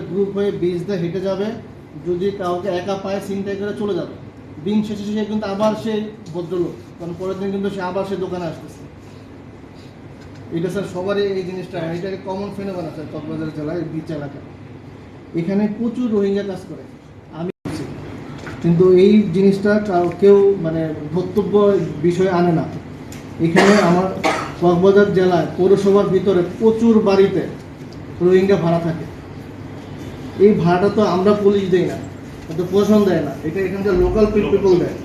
একটা গ্রুপ হয়ে বিচ দিয়ে হেঁটে যাবে, যদি কাউকে একা পায়ে ছিনতাই করে চলে যাবে। দিন শেষে সে কিন্তু আবার সেই ভদ্রলোক, কারণ পরের দিন কিন্তু সে আবার সে দোকানে আসতেছে। এটা স্যার সবারই এই জিনিসটা, এটা কমন ফেনোমেন আছে কক্সবাজার জেলায় বিচ এলাকা। এখানে প্রচুর রোহিঙ্গা কাজ করে, আমি কিন্তু এই জিনিসটা কেউ মানে ধর্তব্য বিষয়ে আনে না। এখানে আমার কক্সবাজার জেলায় পৌরসভার ভিতরে প্রচুর বাড়িতে রোহিঙ্গা ভাড়া থাকে। এই ভাড়াটা তো আমরা পুলিশ দেই না, তো প্রশাসন দেয় না, এটা এখানকার লোকাল পিপল দেয়।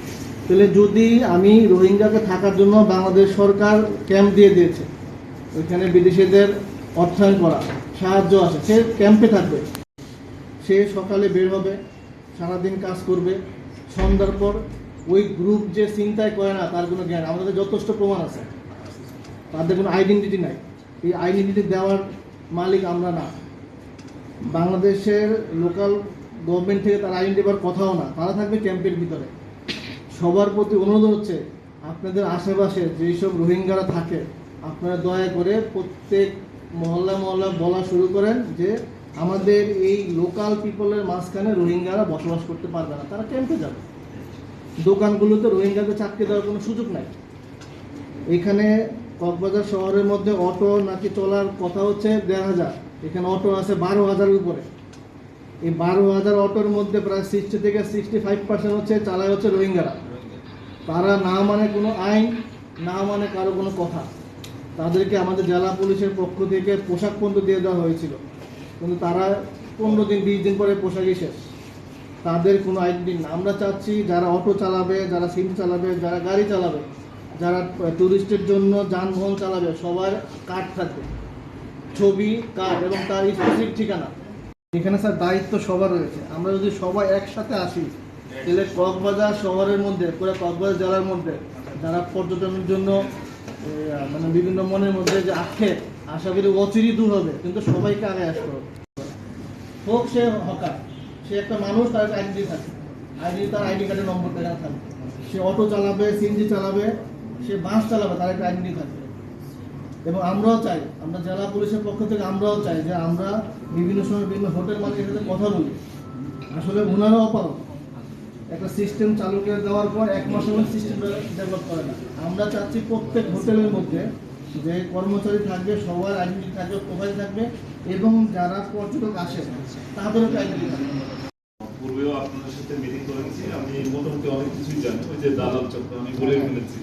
তাহলে যদি আমি রোহিঙ্গাকে থাকার জন্য বাংলাদেশ সরকার ক্যাম্প দিয়ে দিয়েছে, ওইখানে বিদেশিদের অর্থায়ন করা সাহায্য আছে, সে ক্যাম্পে থাকবে, সে সকালে বের হবে, সারাদিন কাজ করবে, সন্ধ্যার পর ওই গ্রুপ যে চিন্তায় করে না তার কোনো জ্ঞান, আমাদের যথেষ্ট প্রমাণ আছে, তাদের কোনো আইডেন্টিটি নাই। এই আইডেন্টিটি দেওয়ার মালিক আমরা না, বাংলাদেশের লোকাল গভর্নমেন্ট থেকে তার আইডেন্টি দেওয়ার কথাও না, তারা থাকবে ক্যাম্পের ভিতরে। সবার প্রতি অনুরোধ হচ্ছে, আপনাদের আশেপাশে যেসব রোহিঙ্গারা থাকে আপনারা দয়া করে প্রত্যেক মহল্লা বলা শুরু করেন যে আমাদের এই লোকাল পিপলের মাঝখানে রোহিঙ্গারা বসবাস করতে পারবে না, তারা ক্যাম্পে যাবে। দোকানগুলোতে রোহিঙ্গাদের চাকরি দেওয়ার কোনো সুযোগ নাই। এখানে কক্সবাজার শহরের মধ্যে অটো নাকি চলার কথা হচ্ছে ১,৫০০, এখানে অটো আছে ১২,০০০-এর উপরে। এই ১২,০০০ অটোর মধ্যে প্রায় 60 থেকে 65% হচ্ছে চালায় হচ্ছে রোহিঙ্গারা। তারা না মানে কোনো আইন, না মানে কারো কোনো কথা। তাদেরকে আমাদের জেলা পুলিশের পক্ষ থেকে পোশাক পর্যন্ত দিয়ে দেওয়া হয়েছিল, কিন্তু তারা 15 দিন 20 দিন পরে পোশাকই শেষ, তাদের কোনো আইডেন্টি না। আমরা চাচ্ছি যারা অটো চালাবে, যারা সিম চালাবে, যারা গাড়ি চালাবে, যারা ট্যুরিস্টের জন্য যানবাহন চালাবে, সবার কার্ড থাকবে, ছবি, কার্ড এবং তার স্পেসিফিক ঠিকানা। এখানে স্যার দায়িত্ব সবার রয়েছে। আমরা যদি সবাই একসাথে আসি তাহলে কক্সবাজার শহরের মধ্যে, পুরো কক্সবাজার জেলার মধ্যে যারা পর্যটনের জন্য মানে বিভিন্ন মনের মধ্যে যে আক্ষেপ, আশা করি অচিরই দূর হবে, কিন্তু সবাইকে আগে আসতে হবে। হোক সে হকার, সে একটা মানুষ, তার একটা আইডেন্টি থাকে, তার আইডি কার্ডের নম্বরটা এখানে থাকবে। সে অটো চালাবে, সিএনজি চালাবে, সে বাস চালাবে, তার একটা আইডেন্টি থাকবে। এবং আমরাও চাই, আমরা জেলা পুলিশের পক্ষ থেকে আমরাও চাই যে আমরা বিভিন্ন সময় বিভিন্ন হোটেল মালিকের সাথে কথা বলি। আসলে ওনারাও অপারক, একটা সিস্টেম চালু করে দেওয়ার পর 1 মাসের মধ্যে সিস্টেম ডেভেলপ করে না। আমরা চাচ্ছি প্রত্যেক হোটেলের মধ্যে যে কর্মচারী থাকবে, সবার আইডেন্টি থাকবে, প্রোফাইল থাকবে, এবং যারা পর্যটক আসে তাদেরও আইডেন্টি থাকবে। পূর্বেও আপনাদের সাথে মিটিং করেছি, আমি মোটামুটি অনেক কিছুই জানি, ওই যে দালাল চক্র আমি বলে ফেলেছি।